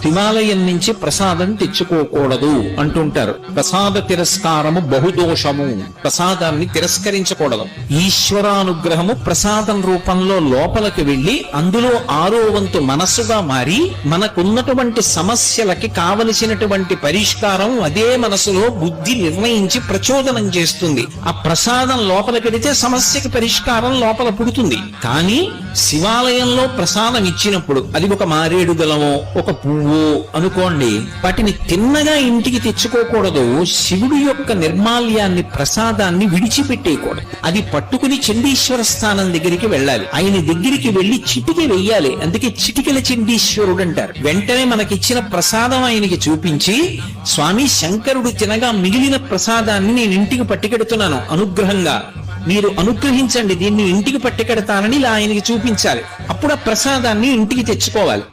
హిమాలయం నుంచి ప్రసాదం తెచ్చుకోకూడదు అంటుంటారు. ప్రసాద తిరస్కారము బహుదోషము. ప్రసాదాన్ని తిరస్కరించకూడదు. ఈశ్వరానుగ్రహము ప్రసాదం రూపంలో లోపలికి వెళ్లి అందులో 6వ వంతు మనస్సుగా మారి మనకున్నటువంటి సమస్యలకి కావలసినటువంటి పరిష్కారం అదే మనసులో బుద్ధి నిర్ణయించి ప్రచోదనం చేస్తుంది. ఆ ప్రసాదం లోపలికెడితే సమస్యకి పరిష్కారం లోపల పుడుతుంది. కానీ శివాలయంలో ప్రసాదం ఇచ్చినప్పుడు అది ఒక మారేడు దళమో ఒక పువ్వు అనుకోండి, వాటిని తిన్నగా ఇంటికి తెచ్చుకోకూడదు. శివుడి యొక్క నిర్మాల్యాన్ని ప్రసాదాన్ని విడిచిపెట్టేయకూడదు. అది పట్టుకుని చండీశ్వర స్థానం దగ్గరికి వెళ్ళాలి. ఆయన దగ్గరికి వెళ్లి చిటికి వెయ్యాలి. అందుకే చిటికెల చండీశ్వరుడు అంటారు. వెంటనే మనకిచ్చిన ప్రసాదం ఆయనకి చూపించి, స్వామి శంకరుడు తినగా మిగిలిన ప్రసాదాన్ని నేను ఇంటికి పట్టుకెడుతున్నాను అనుగ్రహంగా, మీరు అనుగ్రహించండి, దీన్ని ఇంటికి పట్టుకెడతానని ఇలా ఆయనకి చూపించాలి. అప్పుడు ఆ ప్రసాదాన్ని ఇంటికి తెచ్చుకోవాలి.